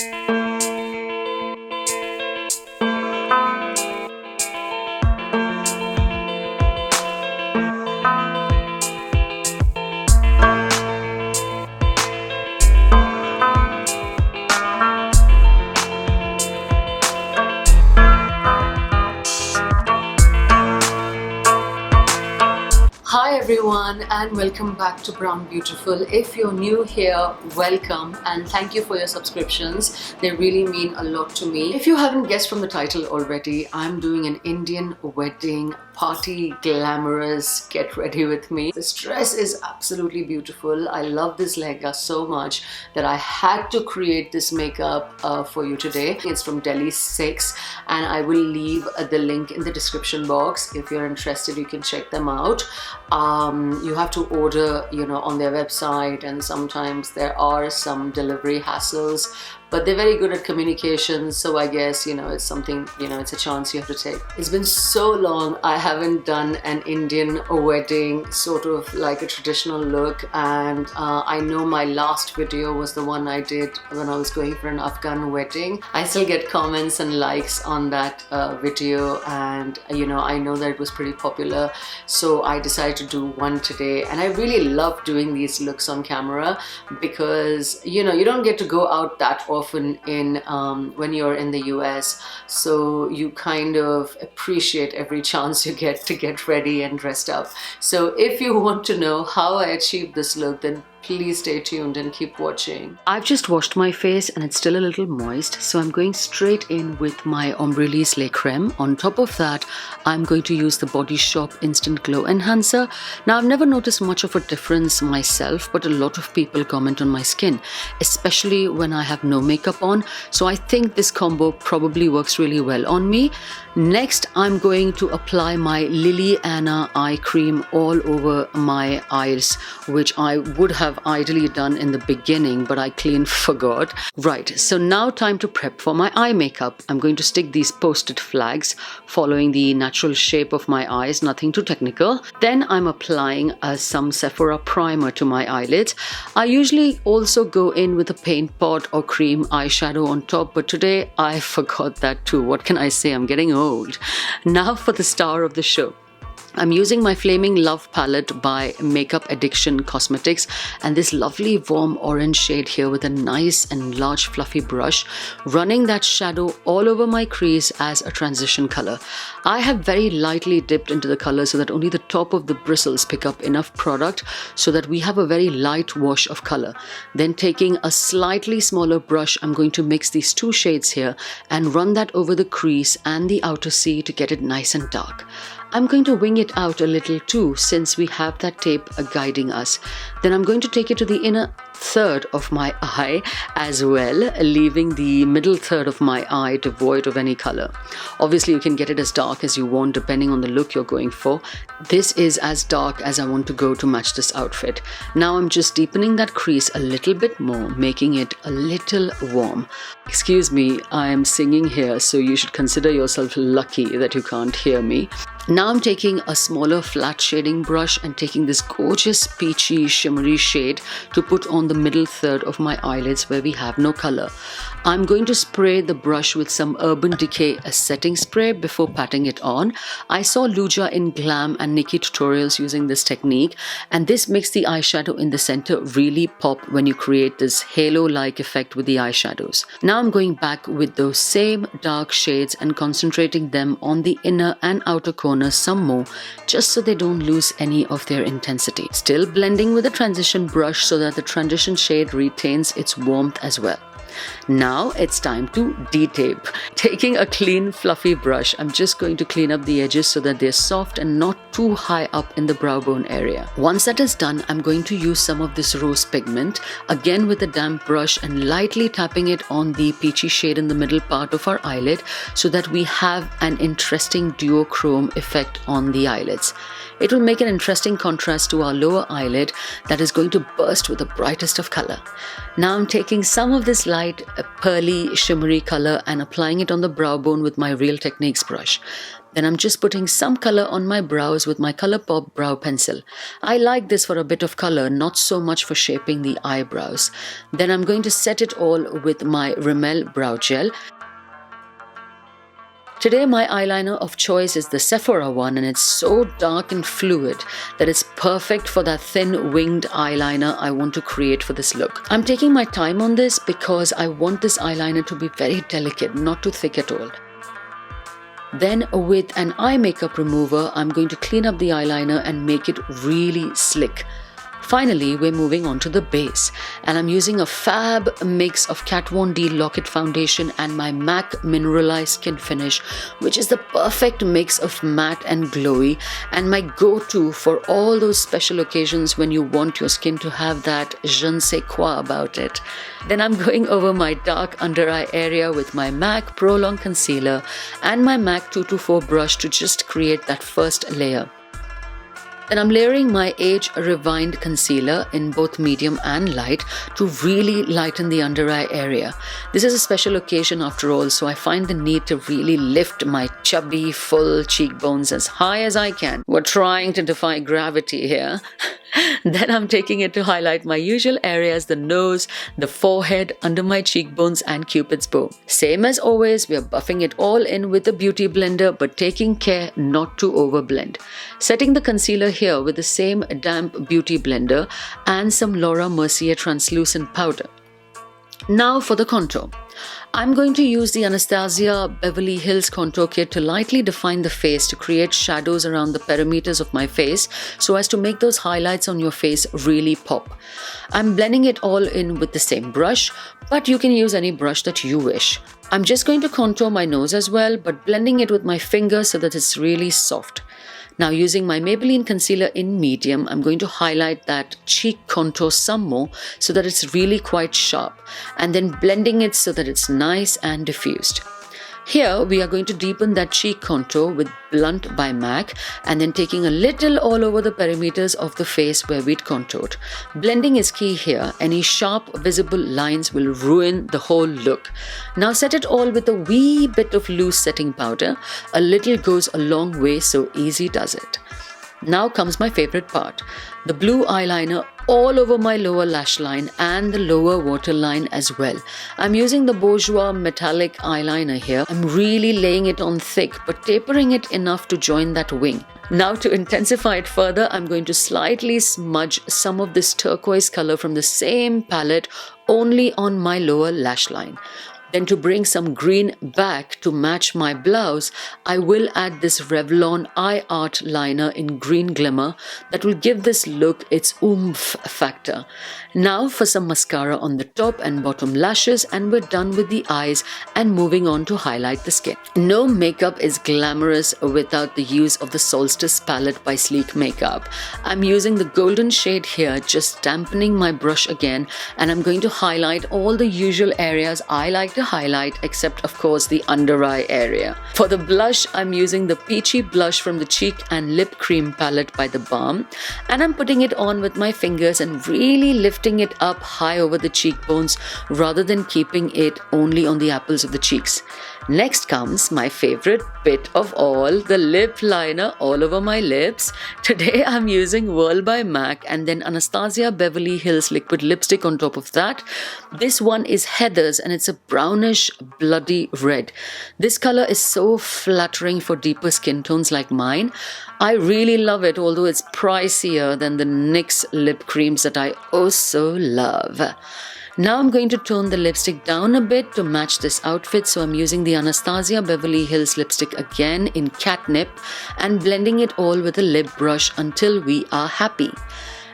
Hi everyone and welcome back to Brown Beautiful. If you're new here, welcome and thank you for your subscriptions. They really mean a lot to me. If you haven't guessed from the title already, I'm doing an Indian wedding party glamorous. Get ready with me. This dress is absolutely beautiful. I love this lehenga so much that I had to create this makeup for you today. It's from Delhi 6 and I will leave the link in the description box. If you're interested, you can check them out. You have to order, on their website, and sometimes there are some delivery hassles, but they're very good at communication, so I guess, it's something, it's a chance you have to take. It's been so long I haven't done an Indian wedding, sort of like a traditional look, and I know my last video was the one I did when I was going for an Afghan wedding. I still get comments and likes on that video, and I know that it was pretty popular, so I decided to do one today. And I really love doing these looks on camera because, you don't get to go out that often in when you're in the US, so you kind of appreciate every chance you get to get ready and dressed up. So if you want to know how I achieved this look, then please stay tuned and keep watching. I've just washed my face and it's still a little moist, so I'm going straight in with my Embryolisse Lait Crème. On top of that, I'm going to use the Body Shop Instant Glow Enhancer. Now, I've never noticed much of a difference myself, but a lot of people comment on my skin, especially when I have no makeup on, so I think this combo probably works really well on me. Next, I'm going to apply my Lily Anna eye cream all over my eyes, which I would have ideally done in the beginning, but I clean forgot. Right, so now time to prep for my eye makeup. I'm going to stick these post-it flags following the natural shape of my eyes, nothing too technical. Then I'm applying some Sephora primer to my eyelids. I usually also go in with a paint pot or cream eyeshadow on top, but today I forgot that too. What can I say? I'm getting old. Now for the star of the show. I'm using my Flaming Love palette by Makeup Addiction Cosmetics and this lovely warm orange shade here with a nice and large fluffy brush, running that shadow all over my crease as a transition color. I have very lightly dipped into the color so that only the top of the bristles pick up enough product so that we have a very light wash of color. Then taking a slightly smaller brush, I'm going to mix these two shades here and run that over the crease and the outer C to get it nice and dark. I'm going to wing it out a little too, since we have that tape guiding us. Then I'm going to take it to the inner third of my eye as well, leaving the middle third of my eye devoid of any color. Obviously, you can get it as dark as you want depending on the look you're going for. This is as dark as I want to go to match this outfit. Now I'm just deepening that crease a little bit more, making it a little warm. Excuse me, I am singing here, so you should consider yourself lucky that you can't hear me. Now I'm taking a smaller flat shading brush and taking this gorgeous peachy shimmery shade to put on the middle third of my eyelids where we have no color. I'm going to spray the brush with some Urban Decay setting spray before patting it on. I saw Luja in Glam and Nikki tutorials using this technique, and this makes the eyeshadow in the center really pop when you create this halo-like effect with the eyeshadows. Now I'm going back with those same dark shades and concentrating them on the inner and outer corners some more, just so they don't lose any of their intensity. Still blending with a transition brush so that the transition shade retains its warmth as well. Now it's time to de-tape. Taking a clean fluffy brush, I'm just going to clean up the edges so that they're soft and not too high up in the brow bone area. Once that is done, I'm going to use some of this Rose Pigment, again with a damp brush, and lightly tapping it on the peachy shade in the middle part of our eyelid so that we have an interesting duochrome effect on the eyelids. It will make an interesting contrast to our lower eyelid that is going to burst with the brightest of color. Now I'm taking some of this light, pearly, shimmery color and applying it on the brow bone with my Real Techniques brush. Then I'm just putting some color on my brows with my Colourpop brow pencil. I like this for a bit of color, not so much for shaping the eyebrows. Then I'm going to set it all with my Rimmel brow gel. Today my eyeliner of choice is the Sephora one, and it's so dark and fluid that it's perfect for that thin winged eyeliner I want to create for this look. I'm taking my time on this because I want this eyeliner to be very delicate, not too thick at all. Then with an eye makeup remover, I'm going to clean up the eyeliner and make it really slick. Finally, we're moving on to the base, and I'm using a fab mix of Kat Von D Lock-It Foundation and my MAC Mineralize Skinfinish, which is the perfect mix of matte and glowy, and my go-to for all those special occasions when you want your skin to have that je ne sais quoi about it. Then I'm going over my dark under eye area with my MAC Pro Long Concealer and my MAC 224 brush to just create that first layer. Then I'm layering my Age Refined Concealer in both medium and light to really lighten the under eye area. This is a special occasion after all, so I find the need to really lift my chubby, full cheekbones as high as I can. We're trying to defy gravity here. Then I'm taking it to highlight my usual areas, the nose, the forehead, under my cheekbones and Cupid's bow. Same as always, we are buffing it all in with a beauty blender, but taking care not to overblend. Setting the concealer here with the same damp beauty blender and some Laura Mercier translucent powder. Now for the contour. I'm going to use the Anastasia Beverly Hills Contour Kit to lightly define the face to create shadows around the perimeters of my face so as to make those highlights on your face really pop. I'm blending it all in with the same brush, but you can use any brush that you wish. I'm just going to contour my nose as well, but blending it with my finger so that it's really soft. Now using my Maybelline concealer in medium, I'm going to highlight that cheek contour some more so that it's really quite sharp, and then blending it so that it's nice and diffused. Here we are going to deepen that cheek contour with Blunt by MAC, and then taking a little all over the perimeters of the face where we'd contoured. Blending is key here. Any sharp visible lines will ruin the whole look. Now set it all with a wee bit of loose setting powder. A little goes a long way, so easy does it. Now comes my favorite part, the blue eyeliner all over my lower lash line and the lower waterline as well. I'm using the Bourjois metallic eyeliner here. I'm really laying it on thick but tapering it enough to join that wing. Now to intensify it further, I'm going to slightly smudge some of this turquoise color from the same palette only on my lower lash line. Then to bring some green back to match my blouse, I will add this Revlon Eye Art liner in Green Glimmer that will give this look its oomph factor. Now for some mascara on the top and bottom lashes, and we're done with the eyes and moving on to highlight the skin. No makeup is glamorous without the use of the Solstice palette by Sleek Makeup. I'm using the golden shade here, just dampening my brush again, and I'm going to highlight all the usual areas I like to highlight, except of course the under eye area. For the blush, I'm using the Peachy Blush from the Cheek and Lip Cream palette by The Balm, and I'm putting it on with my fingers and really lifting it up high over the cheekbones rather than keeping it only on the apples of the cheeks. Next comes my favorite bit of all, the lip liner all over my lips. Today I'm using Whirl by MAC and then Anastasia Beverly Hills liquid lipstick on top of that. This one is Heather's and it's a brownish bloody red. This color is so flattering for deeper skin tones like mine. I really love it, although it's pricier than the NYX lip creams that I also love. Now I'm going to tone the lipstick down a bit to match this outfit, so I'm using the Anastasia Beverly Hills lipstick again in Catnip and blending it all with a lip brush until we are happy.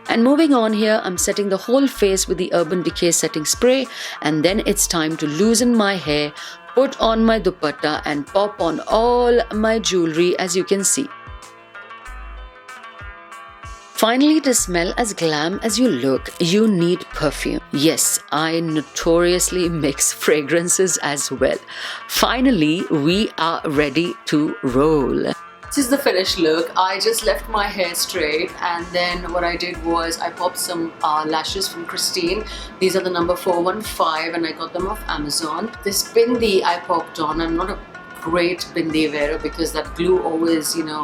And moving on here, I'm setting the whole face with the Urban Decay setting spray, and then it's time to loosen my hair, put on my dupatta and pop on all my jewelry as you can see. Finally, to smell as glam as you look, you need perfume. Yes, I notoriously mix fragrances as well. Finally, we are ready to roll. This is the finished look. I just left my hair straight, and then what I did was I popped some lashes from Christine. These are the number 415 and I got them off Amazon. This bindi I popped on. I'm not a great bindi wearer because that glue always, you know,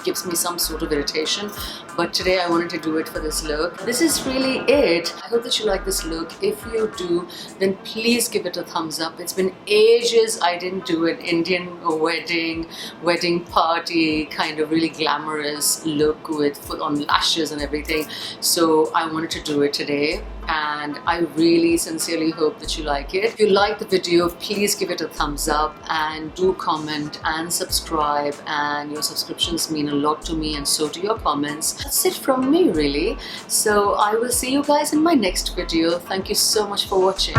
gives me some sort of irritation. But today I wanted to do it for this look. This is really it. I hope that you like this look. If you do, then please give it a thumbs up. It's been ages I didn't do an Indian wedding party kind of really glamorous look with full-on lashes and everything. So I wanted to do it today, and I really sincerely hope that you like it. If you like the video, please give it a thumbs up and do comment and subscribe, and your subscriptions mean a lot to me and so do your comments. That's it from me really. So I will see you guys in my next video. Thank you so much for watching.